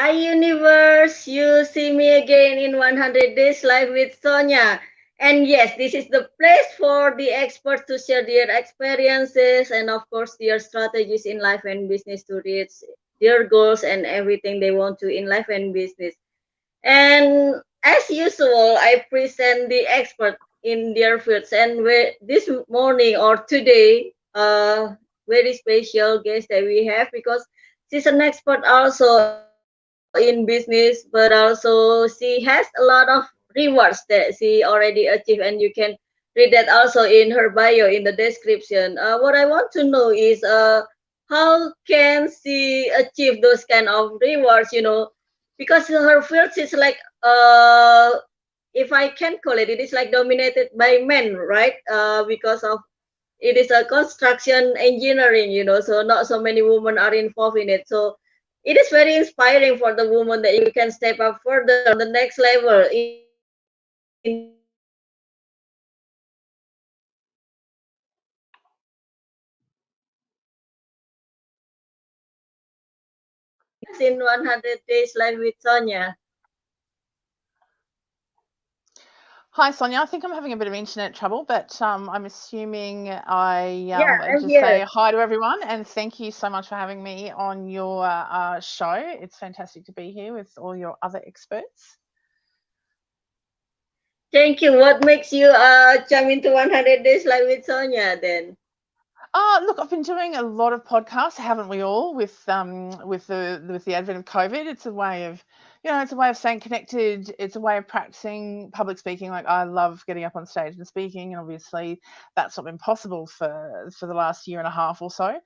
Hi universe, you see me again in 100 Days Live with Sonya. And yes, this is the place for the experts to share their experiences and of course their strategies in life and business to reach their goals and everything they want to in life and business. And as usual, I present the expert in their fields. And this morning or today, very special guest that we have because she's an expert also in business, but also she has a lot of rewards that she already achieved, and you can read that also in her bio in the description. What I want to know is how can she achieve those kind of rewards? Because her field is like if I can call it, it is like dominated by men, right? Because of it is a construction engineering, so not so many women are involved in it. So it is very inspiring for the woman that you can step up further on the next level in the business and in life. So let's welcome in 100 Days Live with Sonya. Hi, Sonia. I think I'm having a bit of internet trouble, but I'm assuming I Yeah, I'm just here. say hi to everyone and thank you so much for having me on your show. It's fantastic to be here with all your other experts. Thank you. What makes you jump into 100 Days Live with Sonya then? Look, I've been doing a lot of podcasts, haven't we all? With the advent of COVID, it's a way of, it's a way of staying connected. It's a way of practicing public speaking. Like I love getting up on stage and speaking, and obviously that's not been possible for the last year and a half or so.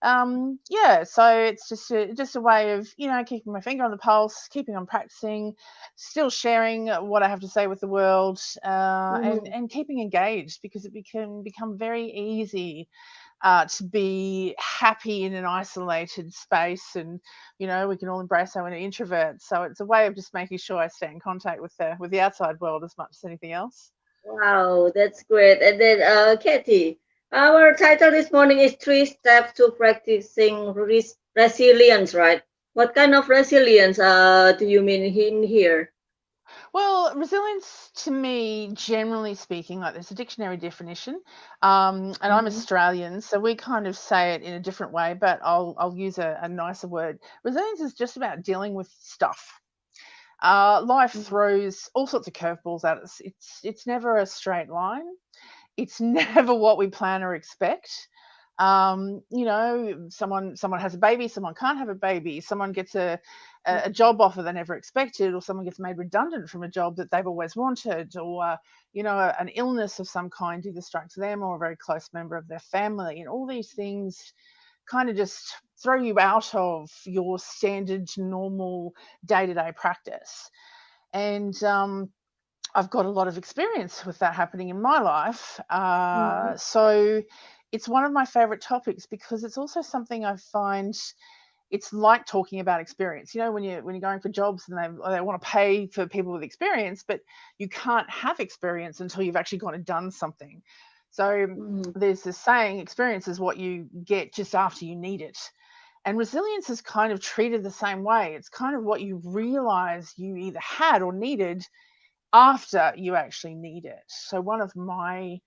Yeah, so it's just a way of keeping my finger on the pulse, keeping on practicing, still sharing what I have to say with the world, Mhm. and keeping engaged because it can become very easy to be happy in an isolated space, and we can all embrace our inner introverts. So it's a way of just making sure I stay in contact with the outside world as much as anything else. Wow, that's great. And then, Katie, our title this morning is Three Steps to Practicing Resilience, right? What kind of resilience do you mean in here? Well, resilience to me, generally speaking, like there's a dictionary definition, and I'm Mhm. Australian, so we kind of say it in a different way, but I'll use a nicer word. Resilience is just about dealing with stuff. Life Mhm. throws all sorts of curveballs at us. It's never a straight line. It's never what we plan or expect. Someone has a baby, someone can't have a baby, someone gets a job offer they never expected, or someone gets made redundant from a job that they've always wanted, or an illness of some kind either strikes them or a very close member of their family, and all these things kind of just throw you out of your standard normal day-to-day practice. And I've got a lot of experience with that happening in my life. Mhm. So it's one of my favorite topics because it's also something I find it's like talking about experience. When you're going for jobs and they want to pay for people with experience, but you can't have experience until you've actually gone and done something. So Mhm. there's this saying, experience is what you get just after you need it. And resilience is kind of treated the same way. It's kind of what you realize you either had or needed after you actually need it. So one of my,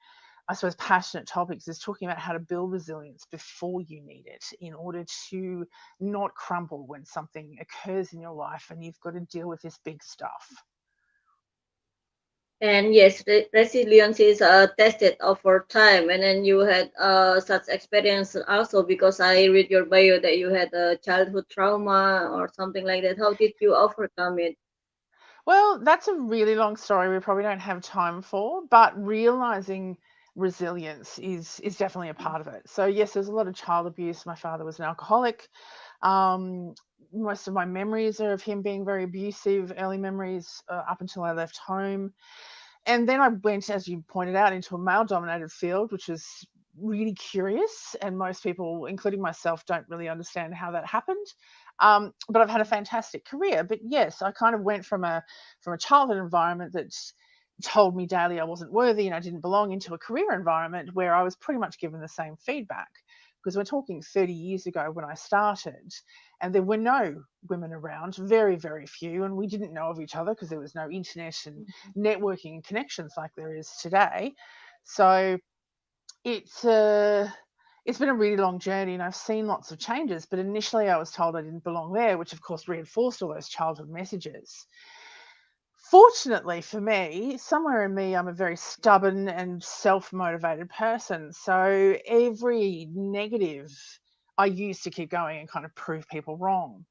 I suppose, passionate topics is talking about how to build resilience before you need it in order to not crumble when something occurs in your life and you've got to deal with this big stuff. And yes, resilience is tested over time. And then you had such experience also because I read your bio that you had a childhood trauma or something like that. How did you overcome it? Well, that's a really long story we probably don't have time for, but realizing resilience is definitely a part of it. So yes, there's a lot of child abuse. My father was an alcoholic. Um, Most of my memories are of him being very abusive, early memories up until I left home. And then I went, as you pointed out, into a male dominated field, which is really curious. And most people, including myself, don't really understand how that happened. But I've had a fantastic career. But yes, I kind of went from a childhood environment that told me daily I wasn't worthy and I didn't belong into a career environment where I was pretty much given the same feedback. because we're talking 30 years ago when I started, and there were no women around, very, very few, and we didn't know of each other because there was no internet and networking and connections like there is today. So it's been a really long journey, and I've seen lots of changes. But initially, I was told I didn't belong there, which of course reinforced all those childhood messages. Fortunately for me, somewhere in me, I'm a very stubborn and self motivated person. So every negative I used to keep going and kind of prove people wrong.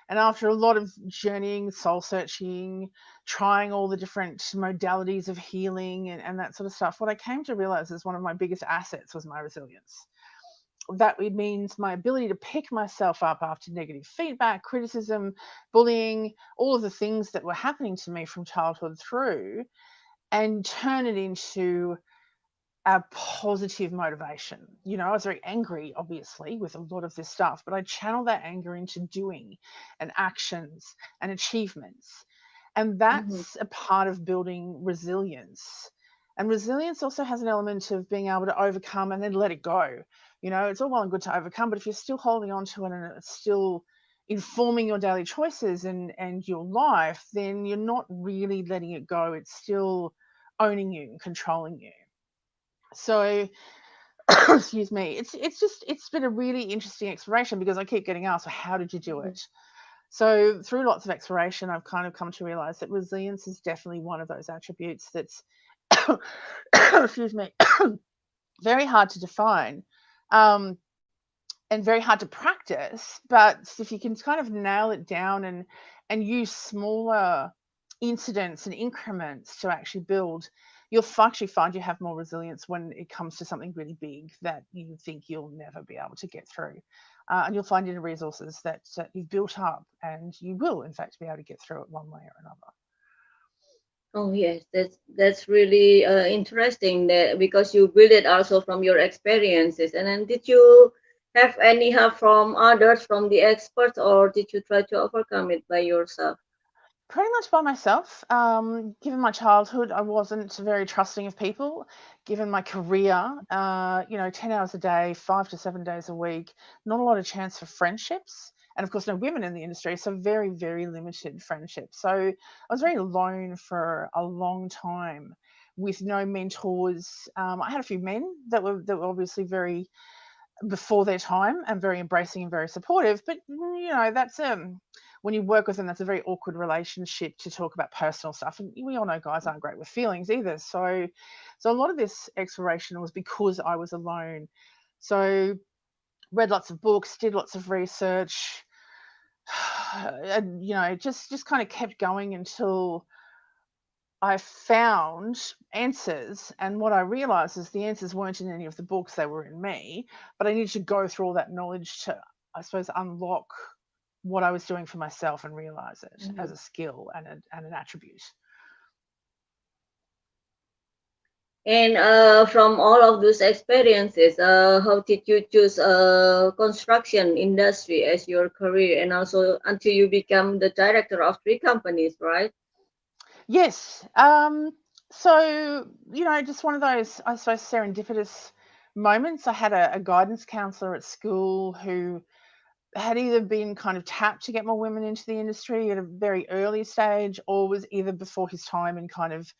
And after a lot of journeying, soul searching, trying all the different modalities of healing and that sort of stuff, what I came to realize is one of my biggest assets was my resilience. That it means my ability to pick myself up after negative feedback, criticism, bullying, all of the things that were happening to me from childhood through, and turn it into a positive motivation. You know, I was very angry, obviously, with a lot of this stuff, but I channeled that anger into doing and actions and achievements. And Mm-hmm. that's a part of building resilience. And resilience also has an element of being able to overcome and then let it go. You know, it's all well and good to overcome, but if you're still holding on to it and it's still informing your daily choices and your life, then you're not really letting it go. It's still owning you and controlling you. So excuse me, it's been a really interesting exploration because I keep getting asked, well, how did you do Mm-hmm. it? So through lots of exploration, I've kind of come to realize that resilience is definitely one of those attributes that's excuse me, very hard to define, um, and very hard to practice. But if you can kind of nail it down and use smaller incidents and increments to actually build, you'll actually find you have more resilience when it comes to something really big that you think you'll never be able to get through. And you'll find inner resources that you've built up, and you will, in fact, be able to get through it one way or another. Oh yes, that's really interesting that because you build it also from your experiences. And then did you have any help from others, from the experts, or did you try to overcome it by yourself? Pretty much by myself. Given my childhood, I wasn't very trusting of people. Given my career, 10 hours a day, 5 to 7 days a week, not a lot of chance for friendships. And of course, no women in the industry, so very, very limited friendships. So I was very alone for a long time with no mentors. I had a few men that were obviously very before their time and very embracing and very supportive. But that's when you work with them, that's a very awkward relationship to talk about personal stuff. And we all know guys aren't great with feelings either. So a lot of this exploration was because I was alone. So read lots of books, did lots of research, and just kind of kept going until I found answers, and what I realized is the answers weren't in any of the books, they were in me. But I needed to go through all that knowledge to, I suppose, unlock what I was doing for myself and realize it as a Mhm. skill and an attribute. And from all of those experiences, how did you choose construction industry as your career, and also until you become the director of 3 companies, right? Yes. So, just one of those, I suppose, serendipitous moments. I had a guidance counselor at school who had either been kind of tapped to get more women into the industry at a very early stage, or was either before his time and kind of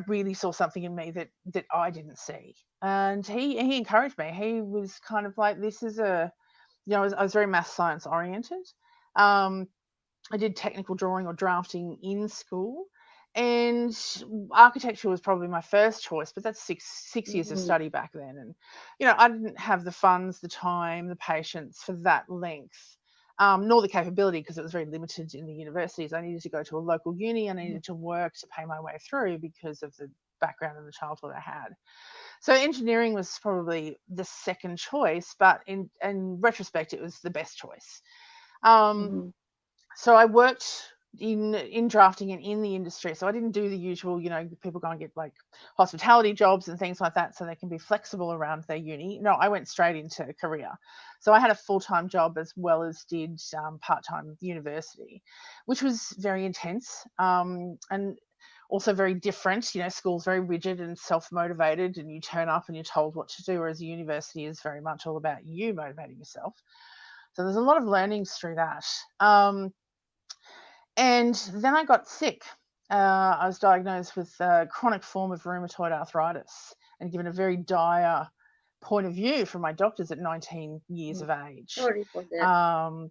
really saw something in me that I didn't see. And he encouraged me. He was kind of like, this is I was very math science oriented. um I did technical drawing or drafting in school, and architecture was probably my first choice, but that's six years of Mhm. study back then. And I didn't have the funds, the time, the patience for that length, nor the capability, because it was very limited in the universities. I needed to go to a local uni, and I needed to work to pay my way through because of the background and the childhood I had. So engineering was probably the second choice, but in retrospect, it was the best choice. Um, Mhm. so I worked in drafting and in the industry. So I didn't do the usual, people go and get like hospitality jobs and things like that so they can be flexible around their uni. No, I went straight into a career. So I had a full-time job as well as did part-time university, which was very intense. And also very different. School's very rigid and self-motivated, and you turn up and you're told what to do, whereas university is very much all about you motivating yourself. So there's a lot of learnings through that. And then I got sick. I was diagnosed with a chronic form of rheumatoid arthritis and given a very dire point of view from my doctors at 19 years of age. Sorry for that.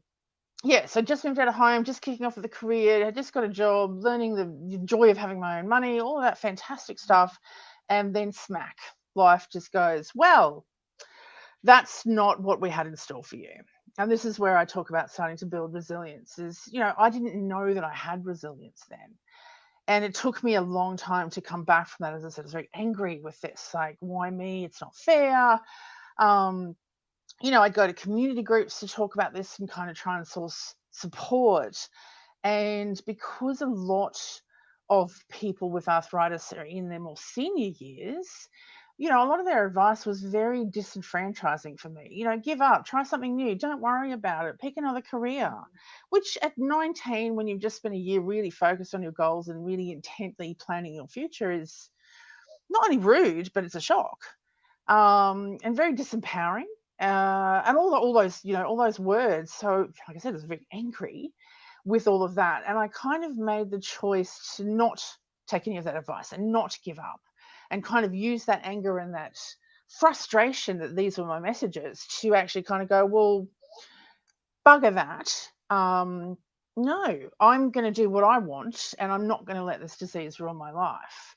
Yeah, so just moved out of home, just kicking off with a career, had just got a job, learning the joy of having my own money, all of that fantastic stuff. And then smack, life just goes, well, that's not what we had in store for you. And this is where I talk about starting to build resilience is, I didn't know that I had resilience then. And it took me a long time to come back from that. As I said, I was very angry with this, like, why me? It's not fair. I'd go to community groups to talk about this and kind of try and source support. And because a lot of people with arthritis are in their more senior years, a lot of their advice was very disenfranchising for me. Give up, try something new, don't worry about it, pick another career. Which at 19, when you've just spent a year really focused on your goals and really intently planning your future, is not only rude, but it's a shock, and very disempowering. And all those words. So, like I said, I was very angry with all of that, and I kind of made the choice to not take any of that advice and not give up, and kind of use that anger and that frustration that these were my messages to actually kind of go, well, bugger that. No, I'm going to do what I want, and I'm not going to let this disease ruin my life.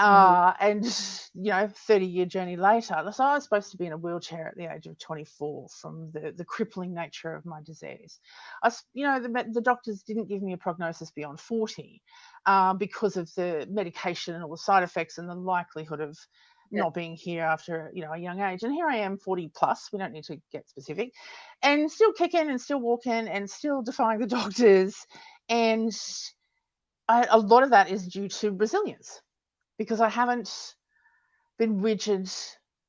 And 30-year journey later, so I was supposed to be in a wheelchair at the age of 24 from the crippling nature of my disease. The doctors didn't give me a prognosis beyond 40 because of the medication and all the side effects and the likelihood of not being here after a young age. And here I am, 40 plus. We don't need to get specific, and still kicking and still walking and still defying the doctors. And a lot of that is due to resilience, because I haven't been rigid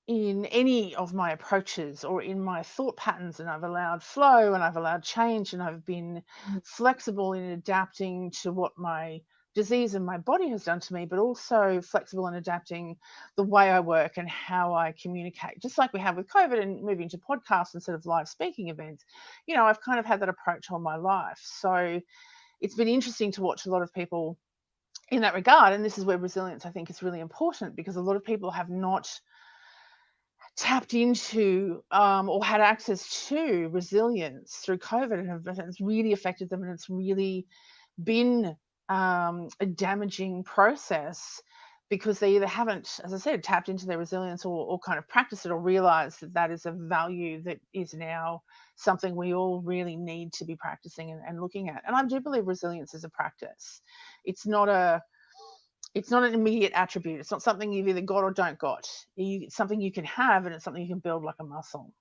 in any of my approaches or in my thought patterns, and I've allowed flow and I've allowed change, and I've been flexible in adapting to what my disease and my body has done to me, but also flexible in adapting the way I work and how I communicate. Just like we have with COVID and moving to podcasts instead of live speaking events, I've kind of had that approach all my life. So it's been interesting to watch a lot of people in that regard. And this is where resilience, I think, is really important, because a lot of people have not tapped into or had access to resilience through COVID, and it's really affected them, and it's really been a damaging process, because they either haven't, as I said, tapped into their resilience or kind of practiced it, or realized that that is a value that is now something we all really need to be practicing and looking at. And I do believe resilience is a practice. It's not an immediate attribute. It's not something you've either got or don't got. It's something you can have, and it's something you can build like a muscle.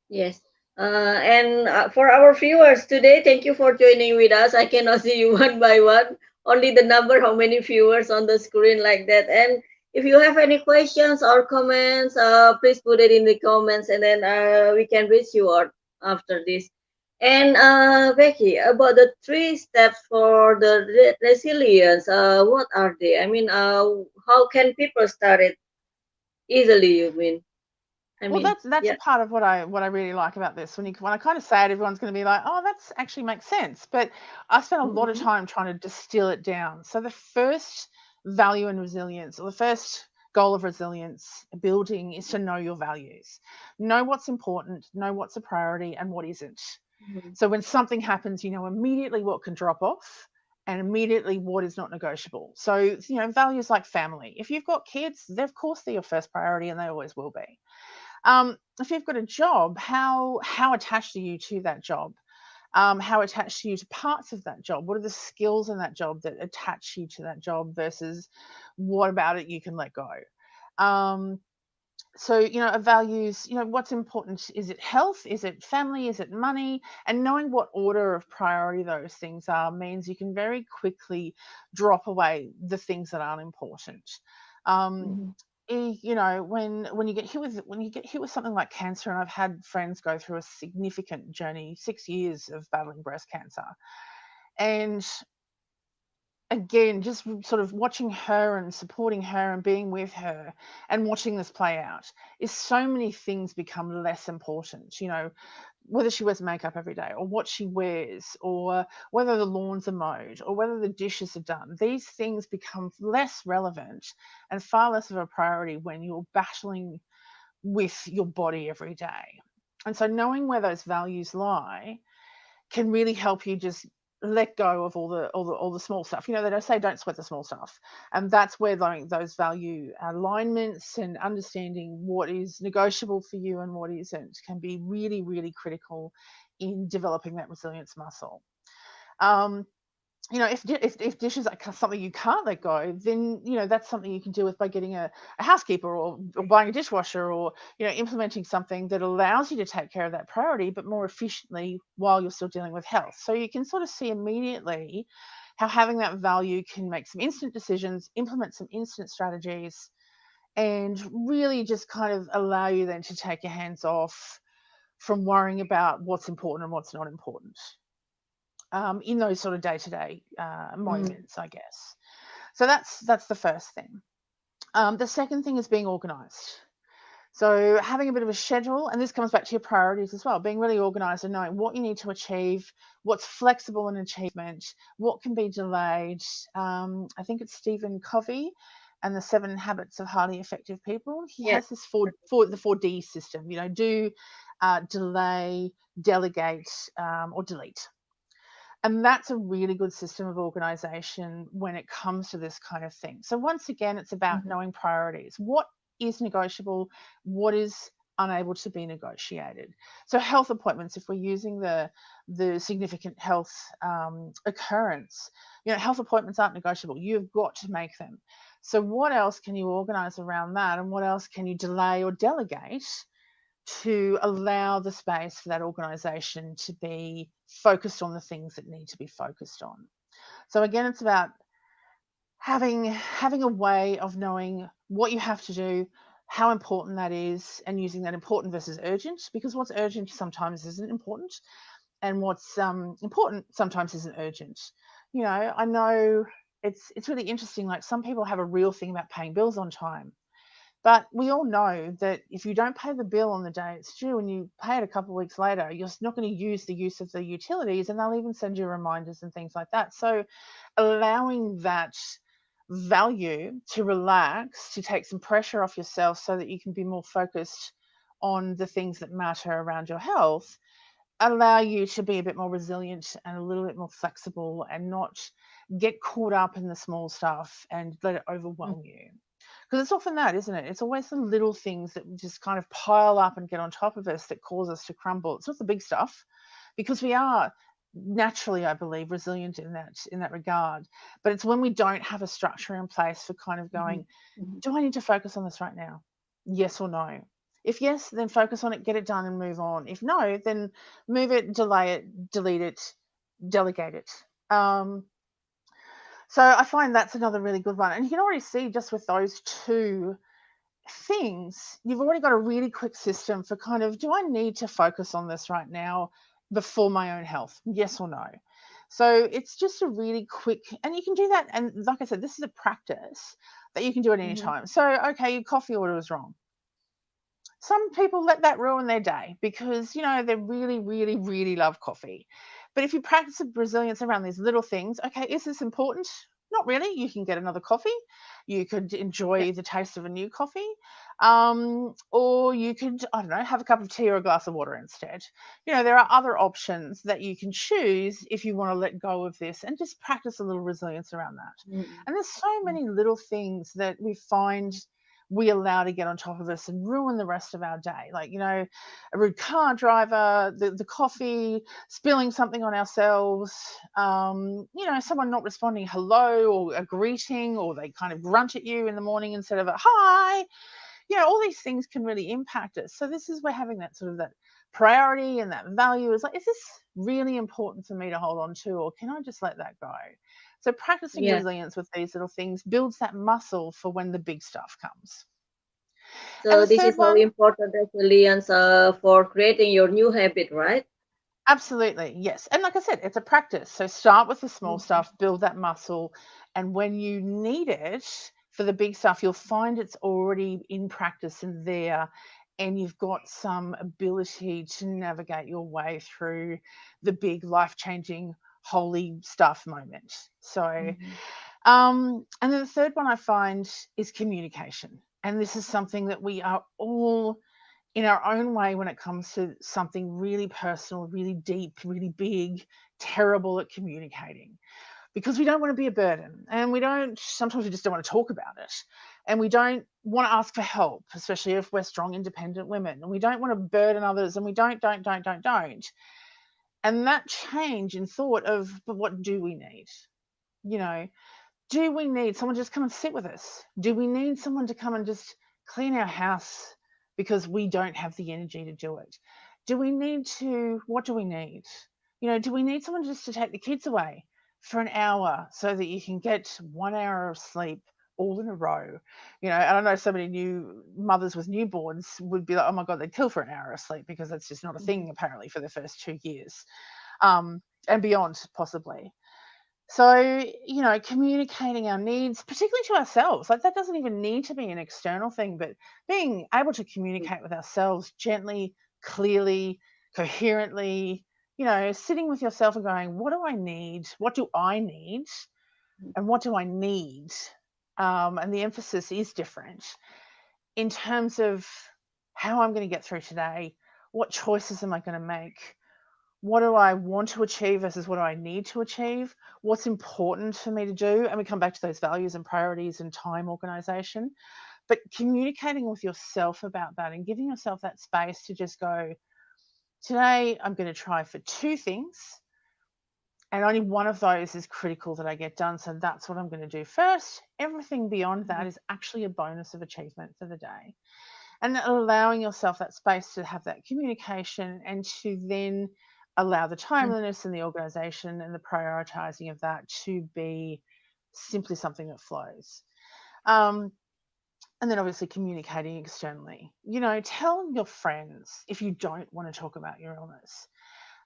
Yes. And for our viewers today, thank you for joining with us. I cannot see you one by one, only the number, how many viewers on the screen like that. And if you have any questions or comments, please put it in the comments, and then we can reach you out after this. And Becky, about the 3 steps for the resilience, what are they? I mean, how can people start it easily? You mean? Well, that's a part of what I really like about this. When I kind of say it, everyone's going to be like, "Oh, that's actually makes sense." But I spent a lot of time trying to distill it down. So the first value in resilience, or the first goal of resilience building, is to know your values, know what's important, know what's a priority, and what isn't. So when something happens, you know immediately what can drop off, and immediately what is not negotiable. So values like family. If you've got kids, of course they're your first priority, and they always will be. If you've got a job, how attached are you to that job? How attached are you to parts of that job? What are the skills in that job that attach you to that job versus what about it you can let go? So values, what's important. Is it health? Is it family? Is it money? And knowing what order of priority those things are means you can very quickly drop away the things that aren't important. When you get hit with something like cancer, and I've had friends go through a significant journey, 6 years of battling breast cancer, and again, just sort of watching her and supporting her and being with her and watching this play out is so many things become less important. Whether she wears makeup every day or what she wears or whether the lawns are mowed or whether the dishes are done. These things become less relevant and far less of a priority when you're battling with your body every day. And so knowing where those values lie can really help you just let go of all the small stuff. They don't say don't sweat the small stuff, and that's where those value alignments and understanding what is negotiable for you and what isn't can be really, really critical in developing that resilience muscle. Um, if dishes are something you can't let go, then that's something you can deal with by getting a housekeeper or buying a dishwasher or implementing something that allows you to take care of that priority, but more efficiently while you're still dealing with health. So you can sort of see immediately how having that value can make some instant decisions, implement some instant strategies, and really just kind of allow you then to take your hands off from worrying about what's important and what's not important in those sort of day-to-day Mm. moments, I guess. So that's the first thing. The second thing is being organised. So having a bit of a schedule, and this comes back to your priorities as well, being really organised and knowing what you need to achieve, what's flexible in achievement, what can be delayed. I think it's Stephen Covey and the 7 Habits of Highly Effective People. He Yes. has this the 4D system. Do, delay, delegate, or delete. And that's a really good system of organization when it comes to this kind of thing. So once again, it's about Mhm. knowing priorities. What is negotiable? What is unable to be negotiated? So health appointments, if we're using the significant health occurrence, health appointments aren't negotiable. You've got to make them. So what else can you organize around that? And what else can you delay or delegate to allow the space for that organisation to be focused on the things that need to be focused on. So again, it's about having a way of knowing what you have to do, how important that is, and using that important versus urgent, because what's urgent sometimes isn't important, and what's important sometimes isn't urgent. I know it's really interesting. Like, some people have a real thing about paying bills on time, but we all know that if you don't pay the bill on the day it's due and you pay it a couple of weeks later, you're not going to use the use of the utilities, and they'll even send you reminders and things like that. So allowing that value to relax, to take some pressure off yourself so that you can be more focused on the things that matter around your health, allow you to be a bit more resilient and a little bit more flexible and not get caught up in the small stuff and let it Mm. overwhelm you. Because it's often that, isn't it? It's always the little things that just kind of pile up and get on top of us that cause us to crumble. It's not the big stuff, because we are naturally, I believe, resilient in that regard. But it's when we don't have a structure in place for kind of Mhm. going, Mhm. do I need to focus on this right now? Yes or no? If yes, then focus on it, get it done, and move on. If no, then move it, delay it, delete it, delegate it. Um, so I find that's another really good one. And you can already see just with those two things, you've already got a really quick system for kind of, do I need to focus on this right now before my own health? Yes or no? So it's just a really quick, and you can do that. And like I said, this is a practice that you can do at any Mhm. time. So, okay, your coffee order was wrong. Some people let that ruin their day because, they really, really, really love coffee. But if you practice resilience around these little things, okay, is this important? Not really. You can get another coffee. You could Yeah. enjoy the taste of a new coffee. Or you could, I don't know, have a cup of tea or a glass of water instead. There are other options that you can choose if you want to let go of this and just practice a little resilience around that. Mm. And there's so Mm. many little things that we find we allow to get on top of us and ruin the rest of our day. Like, a rude car driver, the coffee, spilling something on ourselves, someone not responding hello or a greeting, or they kind of grunt at you in the morning instead of a hi. All these things can really impact us. So this is where having that sort of that priority and that value is like, is this really important for me to hold on to, or can I just let that go? So practicing Yes. resilience with these little things builds that muscle for when the big stuff comes. And So the this third is how one, important resilience for creating your new habit, right? Absolutely, yes. And like I said, it's a practice. So start with the small Mhm, stuff, build that muscle, and when you need it for the big stuff, you'll find it's already in practice and there, and you've got some ability to navigate your way through the big life-changing holy stuff moment. So, mhm, and then the third one I find is communication. And this is something that we are all in our own way when it comes to something really personal, really deep, really big, terrible at communicating because we don't want to be a burden and we don't, sometimes we just don't want to talk about it. And we don't want to ask for help, especially if we're strong, independent women. And we don't want to burden others and we don't. And that change in thought of, but what do we need? You know, do we need someone to just come and sit with us? Do we need someone to come and just clean our house because we don't have the energy to do it? Do we need to, what do we need? Do we need someone just to take the kids away for an hour so that you can get 1 hour of sleep all in a row? And I know so many new mothers with newborns would be like, oh my God, they'd kill for an hour of sleep because that's just not a mhm, thing apparently for the first 2 years, and beyond possibly. So, communicating our needs, particularly to ourselves, like that doesn't even need to be an external thing, but being able to communicate with ourselves gently, clearly, coherently, sitting with yourself and going, what do I need? What do I need? And what do I need? And the emphasis is different in terms of how I'm going to get through today. What choices am I going to make? What do I want to achieve versus what do I need to achieve? What's important for me to do? And we come back to those values and priorities and time organization. But communicating with yourself about that and giving yourself that space to just go, today I'm going to try for two things. And only one of those is critical that I get done. So that's what I'm going to do first. Everything beyond that is actually a bonus of achievement for the day. And allowing yourself that space to have that communication and to then allow the mhm, timeliness and the organization and the prioritizing of that to be simply something that flows. Um, and then obviously communicating externally. Tell your friends if you don't want to talk about your illness.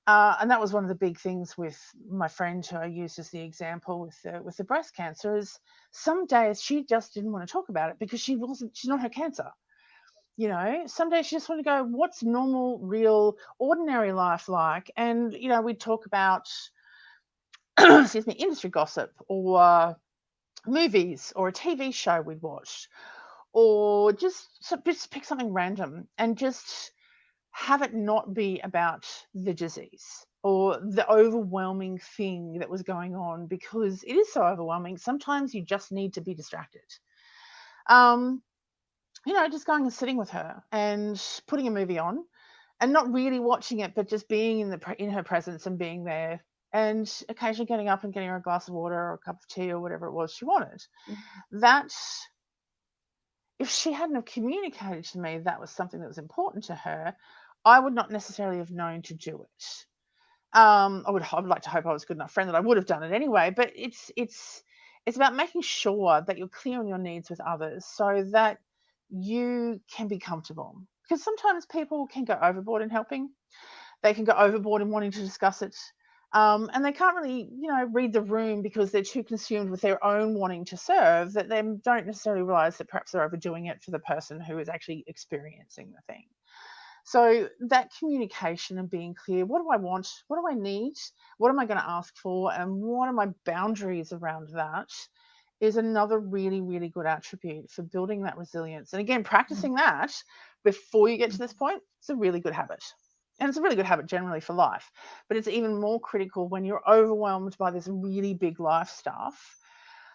And that was one of the big things with my friend who I used as the example with the breast cancer. Is some days she just didn't want to talk about it because she's not her cancer. Some days you just want to go, what's normal, real, ordinary life like? And, we talk about, excuse me, industry gossip or movies or a TV show we'd watched, or just pick something random and just have it not be about the disease or the overwhelming thing that was going on, because it is so overwhelming. Sometimes you just need to be distracted. Um, just going and sitting with her and putting a movie on and not really watching it, but just being in her presence and being there, and occasionally getting up and getting her a glass of water or a cup of tea or whatever it was she wanted. mhm, That, if she hadn't have communicated to me that was something that was important to her, I would not necessarily have known to do it. I would like to hope I was a good enough friend that I would have done it anyway. But it's about making sure that you're clear on your needs with others so that you can be comfortable. Because sometimes people can go overboard in helping. They can go overboard in wanting to discuss it. And they can't really, read the room because they're too consumed with their own wanting to serve that they don't necessarily realize that perhaps they're overdoing it for the person who is actually experiencing the thing. So that communication and being clear, what do I want? What do I need? What am I going to ask for? And what are my boundaries around that is another really, really good attribute for building that resilience. And again, mhm, practicing that before you get to mhm, this point, it's a really good habit. And it's a really good habit generally for life. But it's even more critical when you're overwhelmed by this really big life stuff,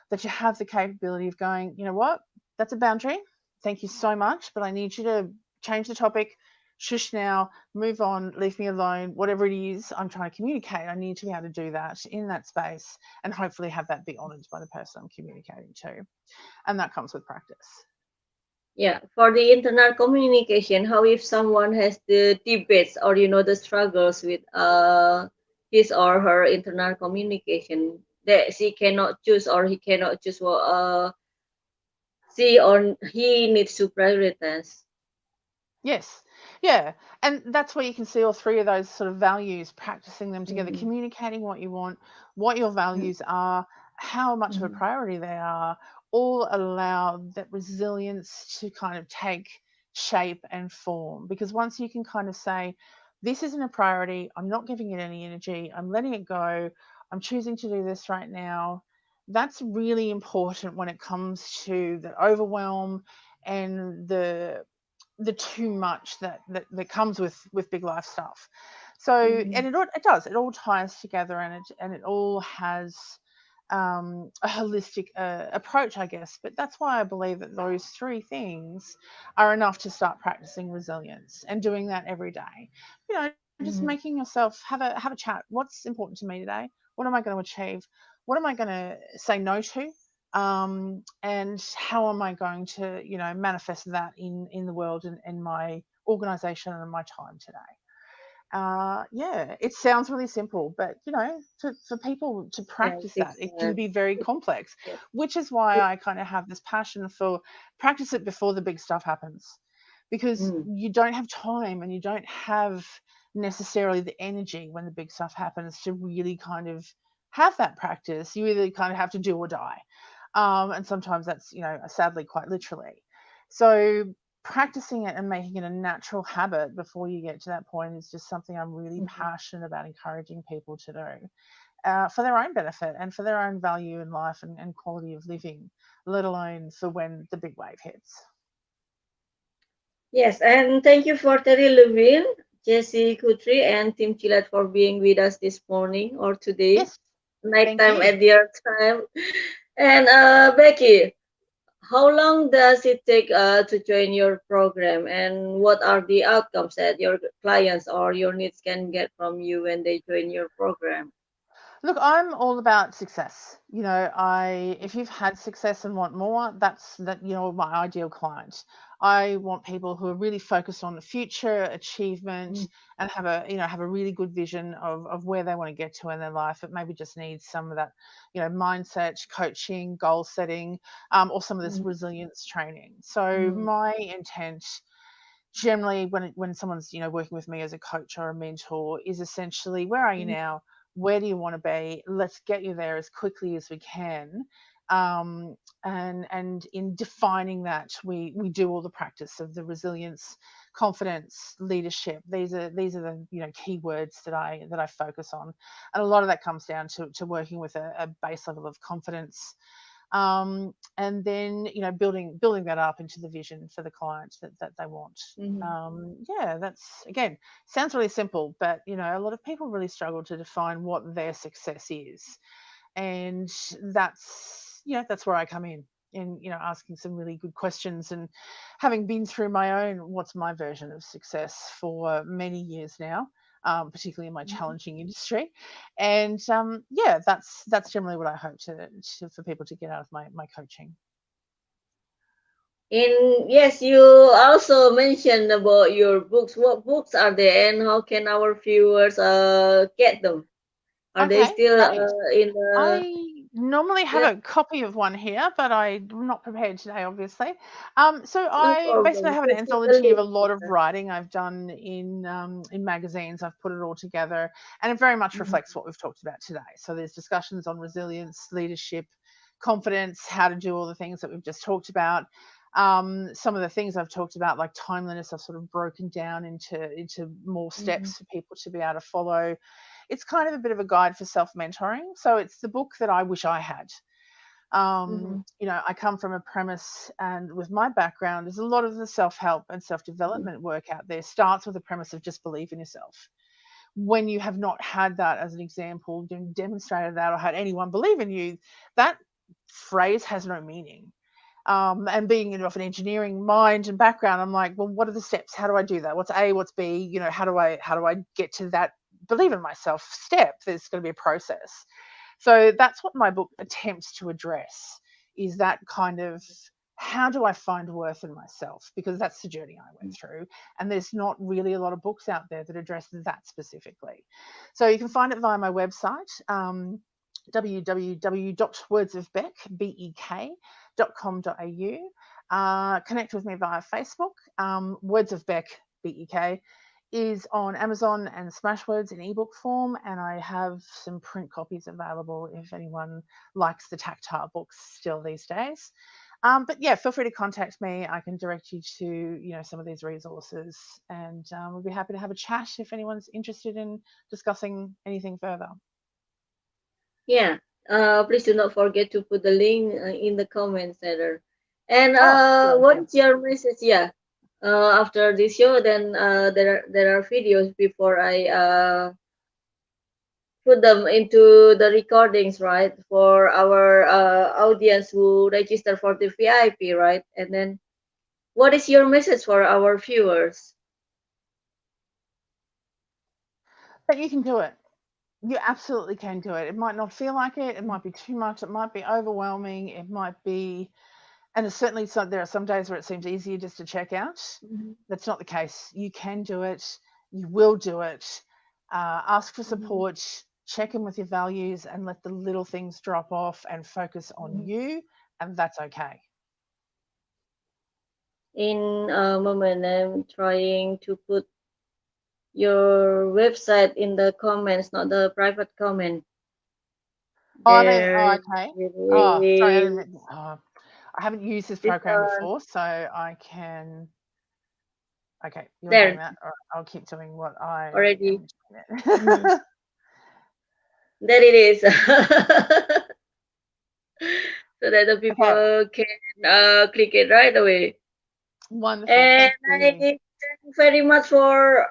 that you have the capability of going, you know what? That's a boundary. Thank you so much. But I need you to change the topic, shush now, move on, leave me alone, whatever it is I'm trying to communicate. I need to be able to do that in that space and hopefully have that be honored by the person I'm communicating to. And that comes with practice. Yeah, for the internal communication, how if someone has the debates or the struggles with his or her internal communication, that she cannot choose or he cannot choose what she or he needs to prioritize. Yes. Yeah, and that's where you can see all three of those sort of values, practicing them together, Mhm. communicating what you want, what your Mhm. values are, how much of a Mhm. priority they are, all allow that resilience to kind of take shape and form. Because once you can kind of say, this isn't a priority, I'm not giving it any energy, I'm letting it go, I'm choosing to do this right now. That's really important when it comes to the overwhelm and the too much that comes with big life stuff. So, and Mhm. it all ties together, and it all has a holistic approach, I guess. But that's why I believe that those three things are enough to start practicing resilience and doing that every day. Just making Mhm. yourself have a chat. What's important to me today? What am I going to achieve? What am I going to say no to? And how am I going to, manifest that in the world and in my organization and my time today? Yeah, it sounds really simple, but for people to Yes, practice that, it can exactly. be very complex, Yes. which is why I kind of have this passion for practice it before the big stuff happens, because Mm. you don't have time and you don't have necessarily the energy when the big stuff happens to really kind of have that practice. You really kind of have to do or die, and sometimes that's sadly quite literally. So practicing it and making it a natural habit before you get to that point is just something I'm really Mhm. passionate about encouraging people to do, for their own benefit and for their own value in life and quality of living, let alone for when the big wave hits. Yes, and thank you for Terry Levine, Jesse Kutri, and Tim Chilat for being with us this morning or today, Yes, thank nighttime you. at their time. And Becky, how long does it take to join your program, and what are the outcomes that your clients or your needs can get from you when they join your program? Look, I'm all about success. I if you've had success and want more, that's my ideal client. I want people who are really focused on the future, achievement, Mm. and have a really good vision of where they want to get to in their life. It maybe just needs some of that, mindset, coaching, goal setting, or some of this Mm. resilience training. So Mm. my intent generally when someone's working with me as a coach or a mentor is essentially, where are you Mm. now, where do you want to be, let's get you there as quickly as we can. Um, and in defining that, we do all the practice of the resilience, confidence, leadership. These are the key words that I focus on, and a lot of that comes down to working with a base level of confidence, and then building that up into the vision for the client that they want. Mm. Yeah, that's, again, sounds really simple, but a lot of people really struggle to define what their success is, and that's where I come in asking some really good questions, and having been through my own what's my version of success for many years now, particularly in my Mm. challenging industry. And yeah, that's generally what I hope for people to get out of my coaching. And yes, you also mentioned about your books. What books are they, and how can our viewers get them? Are they Okay, still great. in the I normally have yeah? a copy of one here, but I'm not prepared today, obviously. So No I basically problem. have an Just put the anthology of a link lot of here. writing I've done in magazines. I've put it all together, and it very much Mhm. reflects what we've talked about today. So there's discussions on resilience, leadership, confidence, how to do all the things that we've just talked about. Some of the things I've talked about, like timeliness, I've sort of broken down into more Mhm. steps for people to be able to follow. It's kind of a bit of a guide for self mentoring. So it's the book that I wish I had. Mhm. I come from a premise, and with my background, there's a lot of the self help and self Mhm. development work out there starts with the premise of just believe in yourself. When you have not had that as an example, demonstrated that, or had anyone believe in you, that phrase has no meaning. And being of an engineering mind and background, I'm like, well, what are the steps? How do I do that? What's A? What's B? How do I get to that believe in myself step? There's going to be a process. So that's what my book attempts to address, is that kind of, how do I find worth in myself? Because that's the journey I went through. And there's not really a lot of books out there that address that specifically. So you can find it via my website, www.wordsofbeck.com.au. Connect with me via Facebook, Words of Beck BEK, is on Amazon and Smashwords in ebook form, and I have some print copies available if anyone likes the tactile books still these days. But yeah, feel free to contact me. I can direct you to some of these resources, and we'll be happy to have a chat if anyone's interested in discussing anything further. Yeah. Please do not forget to put the link in the comments there. And what is your message? Yeah. After this show, then there are videos before I put them into the recordings, right? For our audience who register for the VIP, right? And then, what is your message for our viewers? But you can do it. You absolutely can do it. It might not feel like it. It might be too much. It might be overwhelming. It might be, and it's certainly there are some days where it seems easier just to check out. Mm-hmm. That's not the case. You can do it. You will do it. Ask for support. Check in with your values and let the little things drop off and focus on you, and that's okay. In a moment, I'm trying to put your website in the comments, not the private comment. There Okay. it Oh, sorry. is. I haven't used this This program one. before, so I can. Okay, you're doing There, that. All right, I'll keep doing what I already. am doing. There it is. So that the Okay, people can click it right away. wonderful. And Thank I you. thank you very much for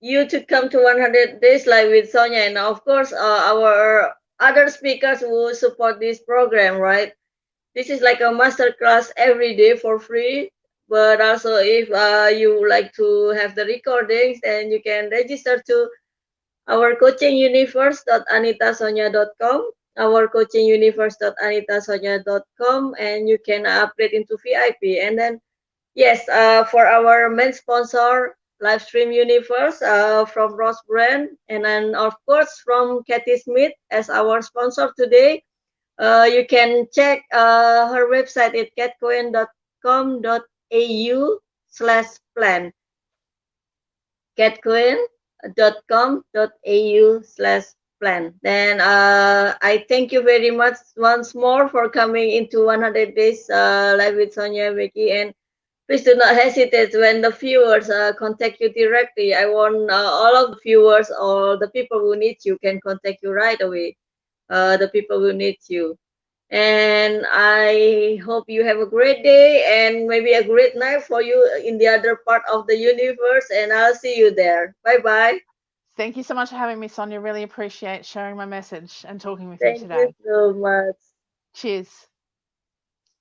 you to come to 100 Days Live with Sonya, and of course, our other speakers who support this program, right? This is like a master class every day for free. But also, if you would like to have the recordings, then you can register to our coachinguniverse.anitasonya.com, our coachinguniverse.anitasonya.com, and you can upgrade into VIP. And then, yes, for our main sponsor, Livestream Universe from Ross Brand, and then of course from Kathy Smith as our sponsor today. You can check her website at catcoin.com.au/plan. catcoin.com.au/plan. Then I thank you very much once more for coming into 100 Days Live with Sonya, Becky, and please do not hesitate when the viewers contact you directly. I want all of the viewers or the people who need you can contact you right away. The people who need you. And I hope you have a great day and maybe a great night for you in the other part of the universe. And I'll see you there. Bye bye. Thank you so much for having me, Sonia. Really appreciate sharing my message and talking with you Thank you today. so much. Cheers.